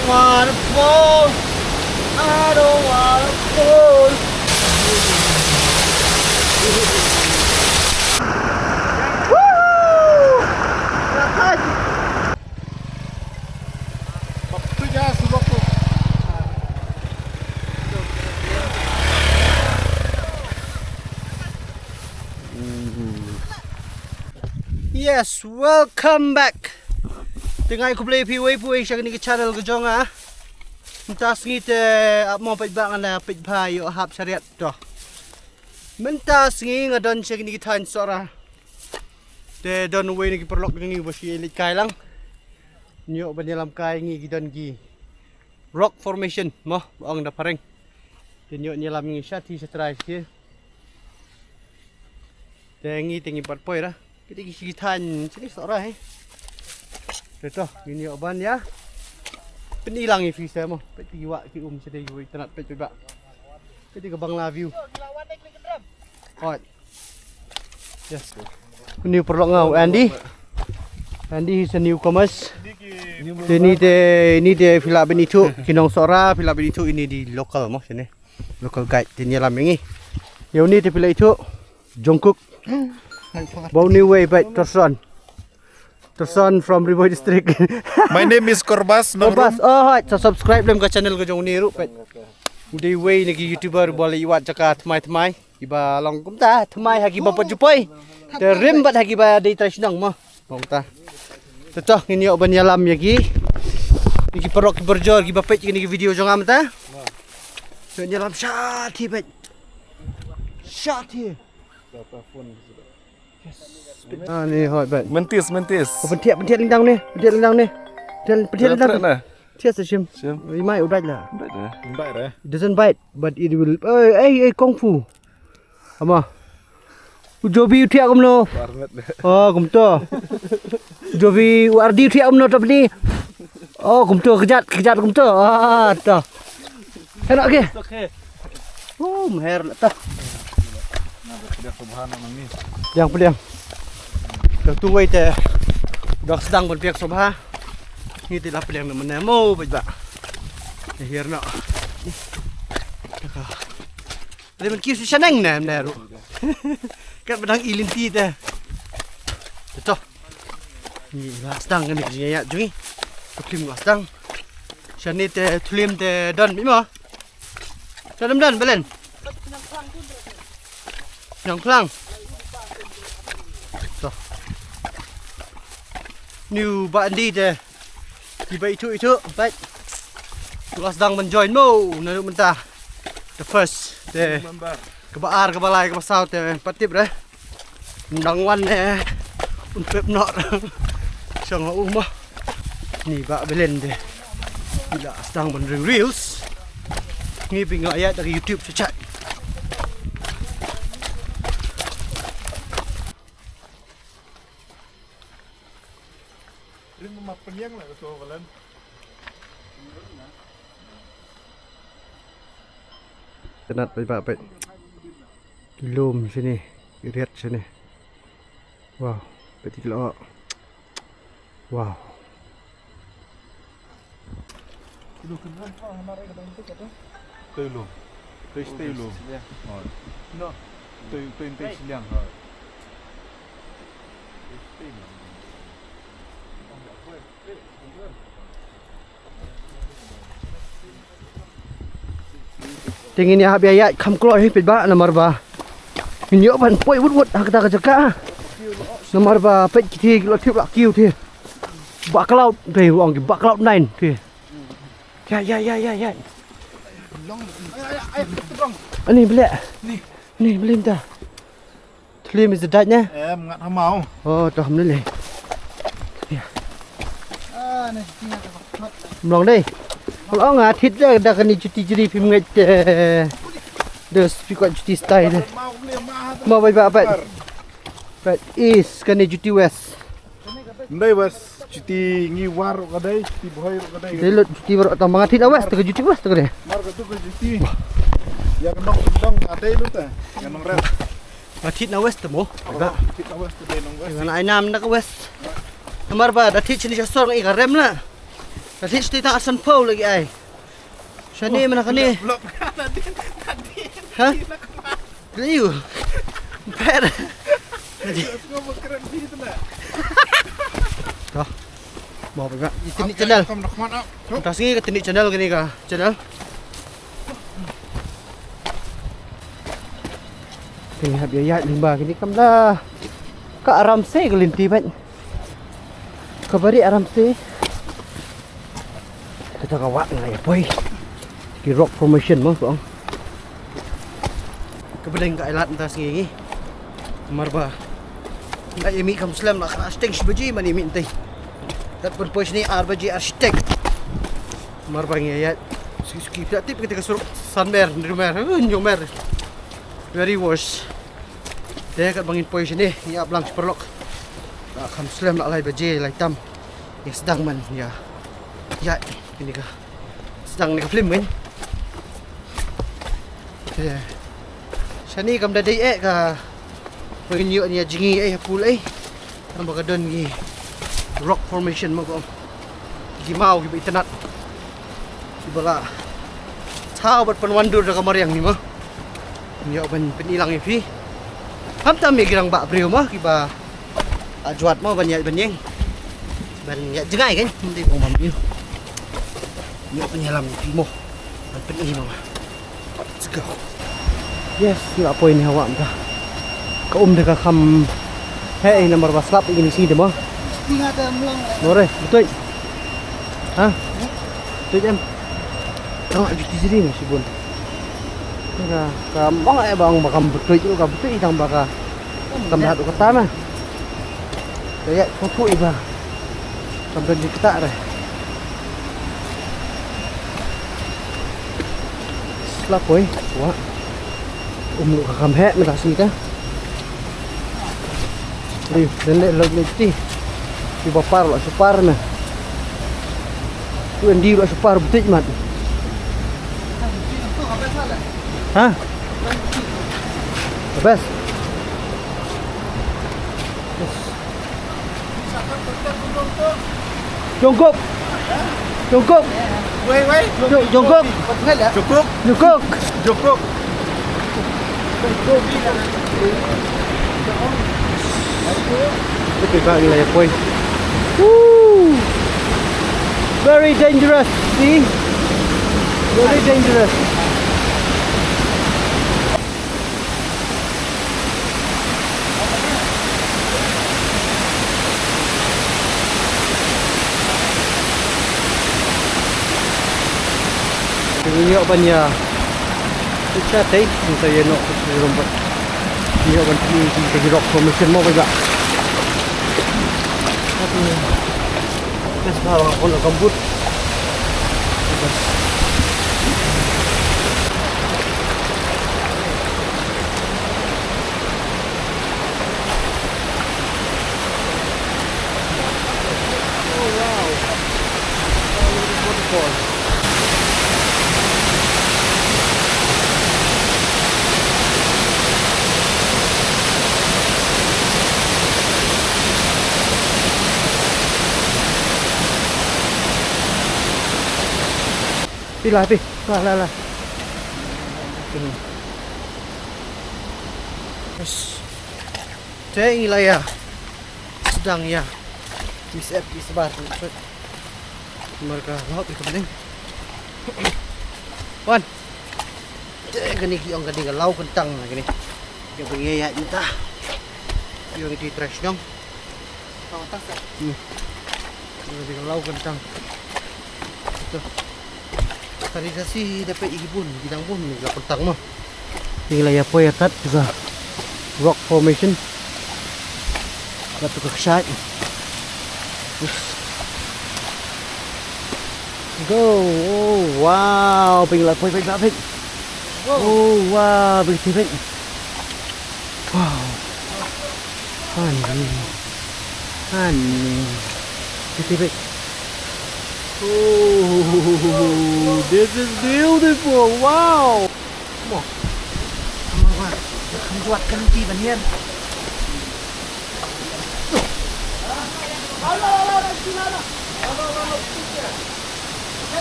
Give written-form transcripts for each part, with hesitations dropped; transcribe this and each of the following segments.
wanna fall. I don't wanna fall. Woo! Rahat. Baktu ya sudah tu. Yes, welcome back. Tengah aku play PWP siya ni ke channel ko jong ah. Mentas ngite mo pet ba ngala pet ba yo hap syariat to. Mentas ngi ngadon siya ni ke tan Sohra. Te don way ni perlok ni basi elit kai lang. Nyo banyalam kai ngi gidon gi. Rock formation mo ang da pareng. Te nyo nyelam ngi shati setrai ki. Te ngi tingi patpoi ra. Kita kisi tan sini Sohra he. Betul, ini oban ya. Penilang ni visa mo. Peti wa ki sedai wi tanat pet ba. Peti ke Bangla view. Alright. Yes. New perlok ngau Andy. Andy is a newcomers. Ini de Villa Benito, Kinong Sohra, Villa Benito ini di local mo sini. Local guide di nyelam ini. Yang ni de Villa itu Jongkok. Bau new way back Terson from Riboy district. My name is Korbas. Korbas. Oh, right. So subscribe lem ke channel ko jong ni ru pet. Uday way nagi YouTuber boleh iwat cakap tmai-tmai. Iba long kumta tmai hagi ba pajupoi. Te rimbat hagi ba dei tradisional mo. Long ta. Teto ngini oban yalam yagi. Nigi perok berjor gi bapet ngi video jong am ta. So yalam shot hi pet. Shot hi. Ah ni hot bet. Mentis. Oh, pentit lindang ni. Pentit lindang. Tias sim. We might bite lah. Bite. It doesn't bite, but it will. Hey, kung fu. Ama. Ujobi utia kumno. Oh, kumto. Ujobi wardi utia kumno tapi ni. Oh, kumto kejat kumto. Ah, ta. Enak ke? Okey. Oh, mer lah ta. Yang peliang. Dah tu wait dah sedang berpihak Sohra. Ni tidak peliang mana mau baca. Here nak. Dia men kis senang nah menaru. Kan bedang ilinti teh. Betul. Ni lah sedang ni ya jungi. Tuklim lah sedang. Sini teh tulim teh don bima. Dalam dan belen. Yang pelang. So. New bandi deh. Iba itu baik. Tugas sedang menjoin mo. Naru mentah. The first deh. Kebaar kebalai kebasau deh. Patip deh. Mendangwan deh. Untuk nak. Sang rumah. Ni bak belen deh. Bila sedang menring reels. Ni pinggak ayat dari YouTube cacat. Ini memang peniang lah ketua Valen. Tenat baik. Kilom sini, lihat sini. Wow, peti kilo. Wow. Kilo kenal kau hamarai ke dalam tu apa? Telu. Telu. Oh. No. Telu silang. Tingin ni habis ayat Kham keluar ni pet nomor ba. Minyak ban poi wut kata jaka. Nomor ba pet kiti kilo tiup lak kiu thi. Ba cloud dei wong ki ba cloud 9 thi. Ya. Ani belak. Ni belim dah. Tlim is the datnya. Ngat hamau. Oh, dah alhamdulillah. Ya. Ni tinggal tak. Mlong dei. Kalau ngat hit dah kena cuti jadi film ngat. Dah speak cuti style. Mau apa? But is kena cuti west. Ndai west cuti ngiwar kadai, cuti bohai kadai. Delot cuti baru tambah ngat hit west tengah cuti west tengah. Mar tu cuti. Ya kendong adai lu teh. Yang nong rel. Ngat hit na west temo. Hit na west tu nong west. Dengan ai nam nak west. Nomor ba dah hit sini jasor ngai rem lah. Kasi kita asan pau lagi ay. Siya ni mana kani. Belum kan tadi. Ha? Liu. Per. Kau berkeren di situ nak. Dah. Mau apa? Ini channel. Kamu nak mana? Tas ni ke ini channel gini ka? Channel. Kini hab ya limba kini kam dah. Ka aram se gelinti ban. Kabari aram se. Kita kawat ngai boy. Di rock formation mo bang. Kebeling ka ilat tas ngi. Marba. Ay mi kam slam nak asting sebaji mani mintai. Dat berpos ni arbaji arsitek. Marba ngi ayat. Suki tip ketika suruh sunmer rumer nyomer. Very worse. Dia kat bangin pois ni ya blang perlok. Kam slam nak lai baje lai tam. Ya sedang man ya. Ya ini ka. Sedang ni ka film kan. Ya. Sani kam dah dai ka. Penyu ni jingi pul Nampak kadon ni rock formation mo ko. Gimau gi internet. Dibala. Tao bat panwandur da kamar yang ni mo. Nyo ban penilang ifi. Ham tam mi girang ba breu mo kiba. Ajuat mo banyak banyeng. Banyak jengai kan hindi mo mamiu. Nyo penyelam ifi mo. Ban peni mo. Let's go. Yes, nggak poin hawa entah. Kau dekat Kham. Hei nomor waslap ini sini demo. Tinggal ada mulang. More, betul. Hah? Betul jam. Kau ada di sini masih bun. Nah, kamu bang bakam betul juga betul itang baka. Kamu hatu kata mah. Kayak kuku iba. Sampai di kita deh. Slap boy, wah. Lu ke Kham hek minta sih kan. Đi, đến đây lợn đi. Đi vào par loại super này. Quyền đi loại super một tích mà. Hả? The best. Jungkook. Jungkook. Wait. Jungkook. Cukup. Jungkook. Cukup. Look at that layer point. Woo! Very dangerous, see? Very dangerous. Ini banyak. Kita teh, saya nak rumbat. Dia bantu di rock formation mau juga. Mas bawa kono gambut. Oh wow. Waterfall. Đi lại đi, lại. Thế ini lah ya, sedang ya, misep disebar. Mereka laut itu penting. Wan, gini kiong gini lau kentang gini. Yang pengen ya kita, yang di trash dong. Tahu tak? Gini lau kentang. Tuh. Tadi kasi dapat ibun, bidang pun ni lah kentang mah. Tinggal ya poy atat juga rock formation. Batu keksat. Go. Oh wow, pinglah poy baik. Oh wow, begitu baik. Wow. Honey. Begitu baik. Oh, this is beautiful. Wow. Wow. Wah, kamu buatkan di bagian.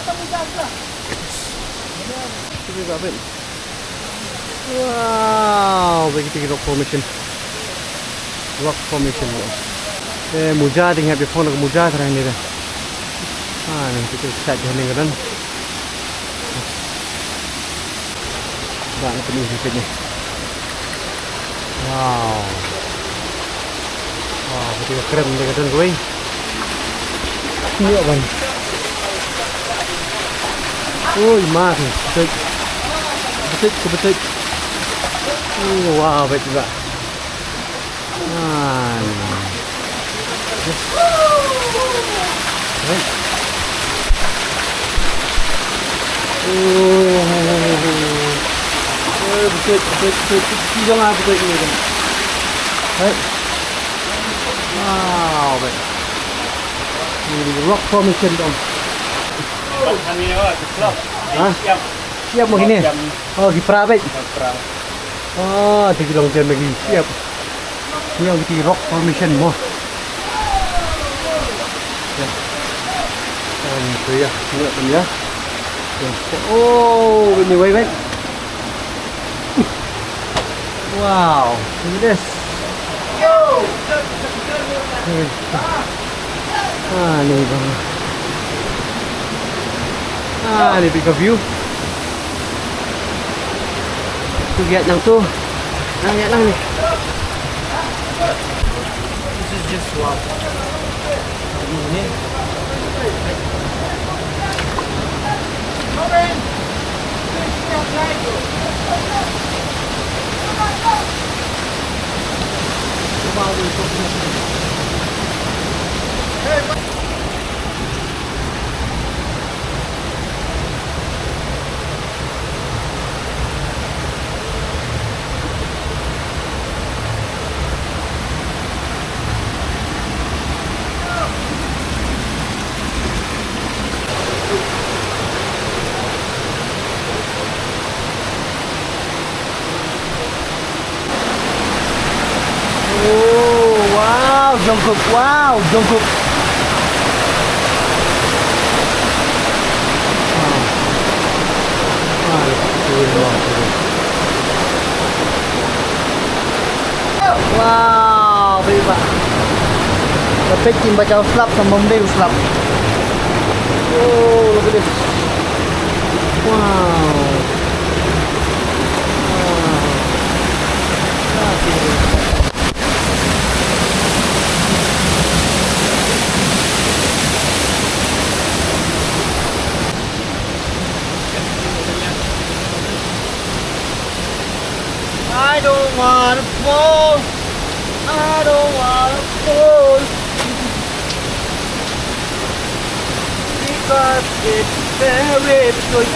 Kita tak apa. Wow, begitu rock formation. Rock formation. Muja tinggal before nak muja terang ni dah. Nanti kita start jalan kan. Banyak penuh sikitnya. Wow. Wow, betul keren dia kata gue. Ni apa ni? Oi, mati. Betul. Wow, baik juga. Baik. Betul. Jangan betul ni kan. Baik. Wow, baik. Ini rock formation dong. Kami awak kelab. Siap. Siap mau gini? Oh, di pra baik. Oh, 3 jam lagi. Siap. Ini yang di rock formation mo. Itu ya, lihat ni ya. Oh, ini baik. Wow, look at this. Ni bang. Ni big view. Tu lihat yang tu. Lihat ni. This is just wow. Ini. Jongkok. Wow, baik pak. Tapi tim baca uslap sama mendai uslap. Oh, look at this. Wow. I don't wanna fall. Because it's very good.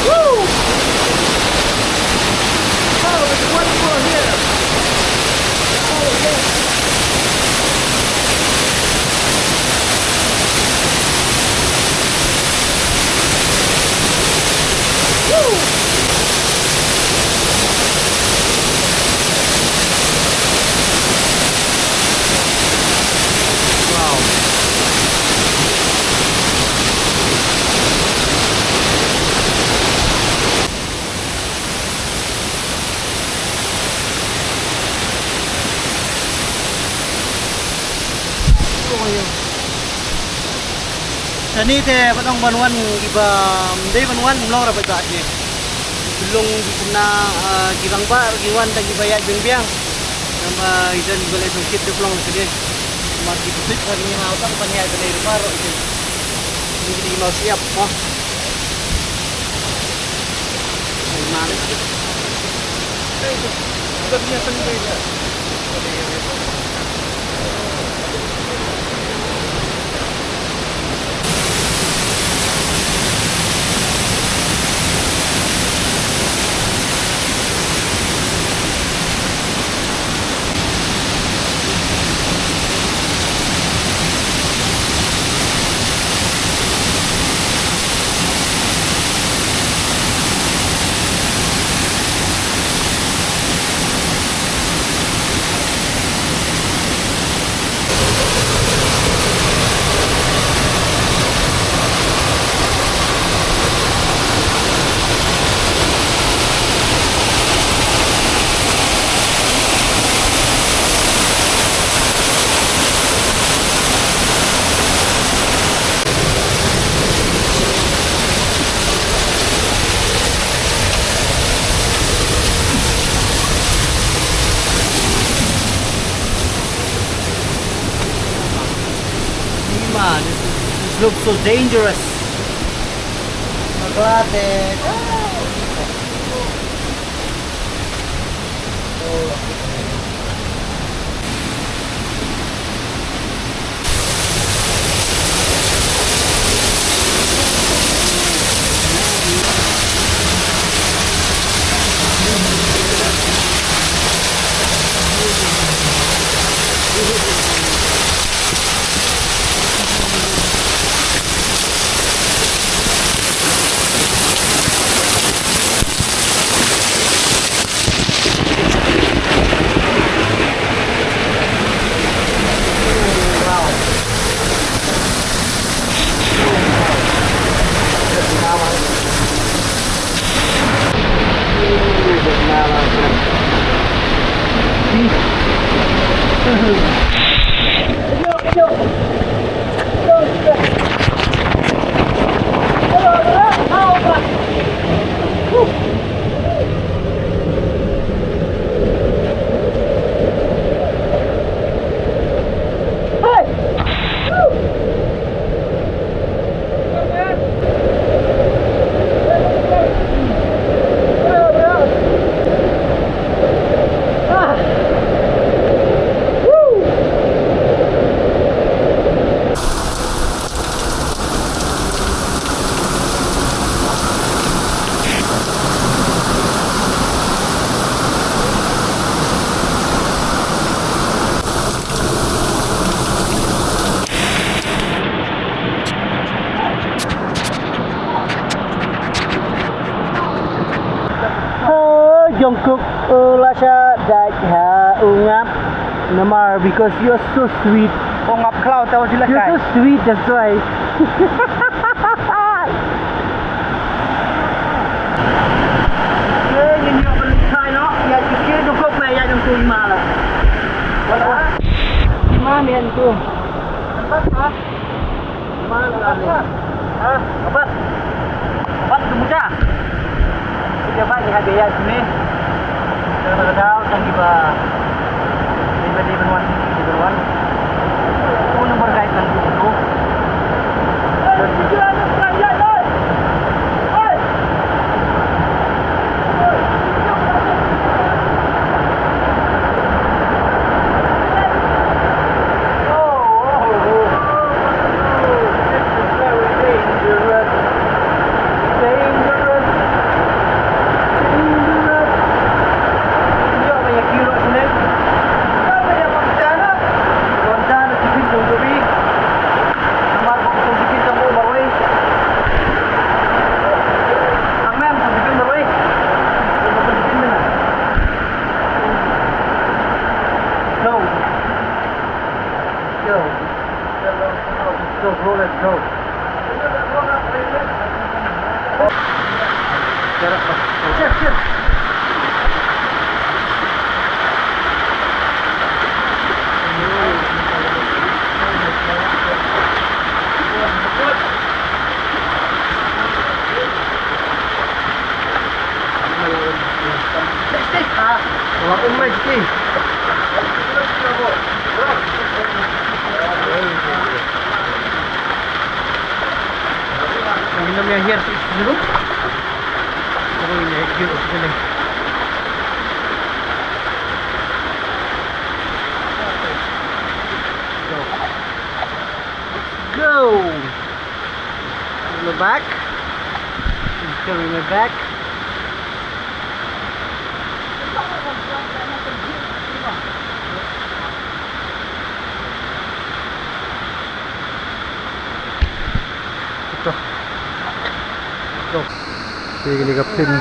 Woo! Oh, it's wonderful here. Oh, yes. Ini teh patang banuan iba day banuan mlong ra baca ni. Belum kena girang bar giwan tagi bayat biang-biang. Nama idan boleh sungkit de plong sini. Mati besit hari ni hau tak panai ada dari paro itu. Ini mau siap oh. Mana itu? Sudah biasa ni dia. This looks so dangerous. Maglated. Jungkook Ulasha Dajha Ungap Namar, because you're so sweet. Ungap cloud tahu sila You're so sweet, that's why. Nhìn nhậu mình khai nó, giờ chỉ kia trong cốc này, giờ trong tôi mà là. Ima mian tu. Hah? Obat. Obat kemudian. Kita bagi hadiah sini. Kadang-kadang tiba di beruan. Itu nomor kaitan itu. Here dulu. Baru ini hidup sini. Go. My back. Carry my back. Ini ke Phin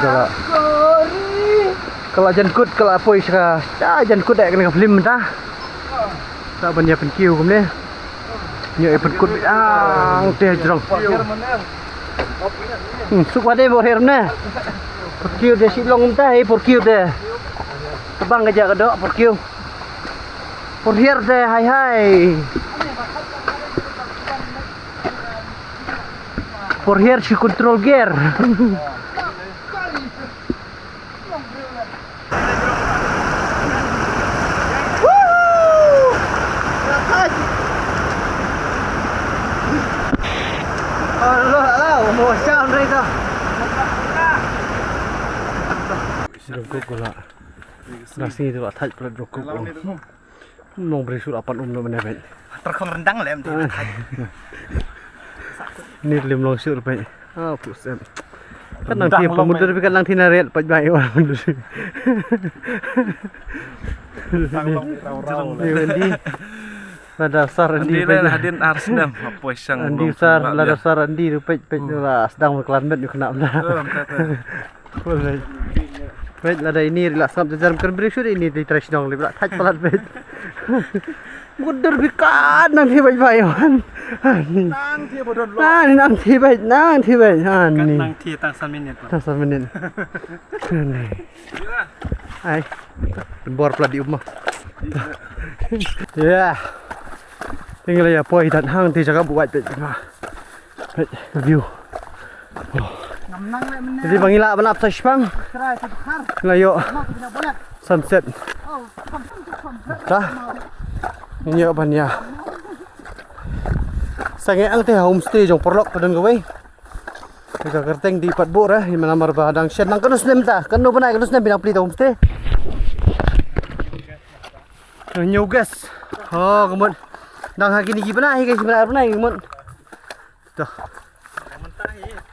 kalau jangkut kalau apa isra jangkut dak kena film ta tak banyak penkiu kum ni nyo e penkut teh jrong suk wade bo her na penkiu de silong ta e penkiu de tebang aja kedok penkiu por her de hai por her si control gear. down mereka. Rokok gula. Nasi itu lah touch pada rokok. Nong beri surat apa mana bet. Terkam rendang lem tu. Ni lem long sur bet. Ah pusat. Kan nang tiap pemuda tapi kan nang tina red pat baik orang mundur. Andi. Lada sar Andi. Hadin Arsenal apa isang. Andi sar lada sar Andi tu pet lah sedang berkelanmet ni kena dah. Boleh. Pet lada ini relax sam jarum kan beri sur ini di tradisional lebih tak pelat pet. Mundur bikan nang ti baik orang. Nang dia bodoh lo. Nang ti baik nang ti baik. Ni. Nang ti tang 3 minit. Tak semenit. Ni. Hai. Bor pula di rumah. Ya. Tinggal ya poi dan hang ti jaga buat pet. Pet view. Namnang lem ni. Jadi bangila banap sa Spang. Try sa bakar. Layo Tidak boleh. sunset. Oh, kom. Dah. Ini apa ni ya? Sangat ang teh homestay jong perlok padan gawai. Kita kerteng di Pat Bor di mana marbadang shed nang kanus nem ta. Kanu banai kanus nem pinang pelita homestay. New gas. Oh, kemun. Nang hagi ni gimana? Guys, gimana apa kemun? Tuh.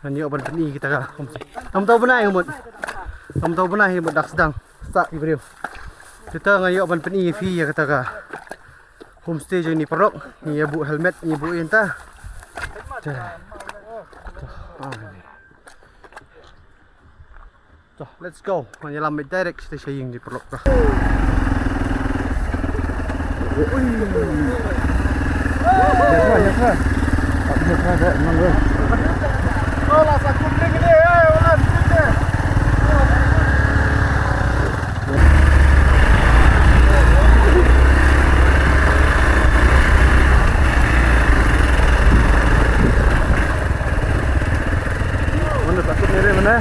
Ini apa ni kita ka homestay. Kamu tahu banai kemun? Kamu tahu banai kemun dak sedang. Start video. Kita ngayo ban peni fi ya kata ka. Homestay je ni perok. Ni ya bu helmet, ni bu entah. So, let's go. Hanya lambat direct kita saying di perok dah. Ya. Tak ada memang gue. Oh lah sakut ni gede. Ulan sini. Mana?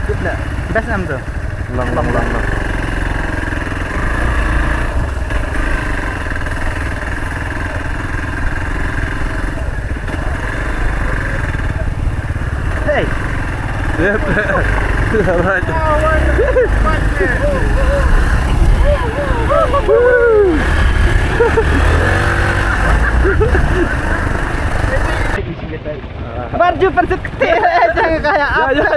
Tidak. Best nam tu. Ulang. Hey. Yep. Alright. Baju persut kecil jangan kayak apa. Ya.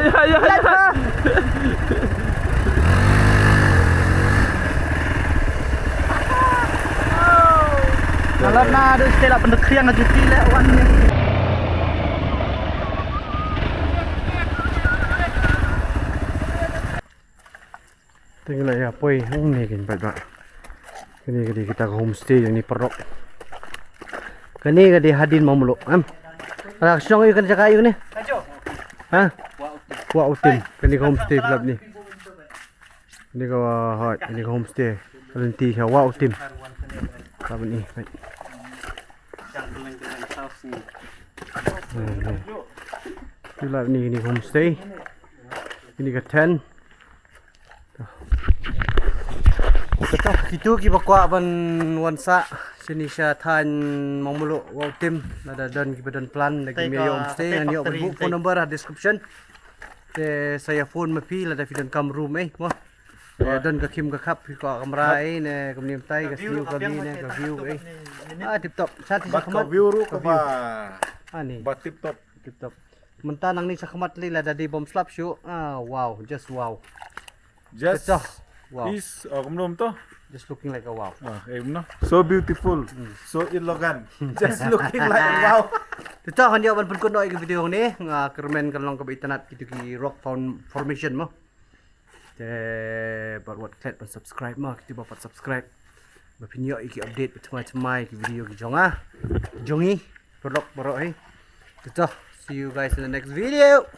Kalau nak ada istilah pendekrian aja tidak wannya. Tinggal ya poi ni kan pak. Kini kita ke homestay yang ni perok. Kini kadi hadin mau meluk. Raksong you kan jaga you ni. Ha? Wa utim. Kini ke homestay club ni. Ini ke hot, ini ke homestay. Kalenti ke wa utim. Club ni. Club ni ini homestay. Ini ke 10. Betul, gitu kita kuat ban wansa sini saya tan mau mulu wow tim ada dan kita dan plan lagi media homestay yang yo book phone number description. Saya phone mapi ada fidan kam room wah. Dan ke kim ke kap ke kamera ne kemudian tai ke view ke ne ke view tip top. Satu Bak view ru ke ba. Ni. Ba tip top. Mentan nang ni sakmat li ada di bom slap show. Wow, just wow. Just wow. Is kumnom to. Just looking like a wow. No? So beautiful. So ilogan. Just looking like a wow. Ito hanya ban pun kuno ke video ni nga kermen kan long ka internet gitu ki rock formation mo. But what klik pan subscribe mo kita bapak subscribe. Bapinyo iki update macam-macam ki video ki jonga. Jongi rock borok Ito. See you guys in the next video.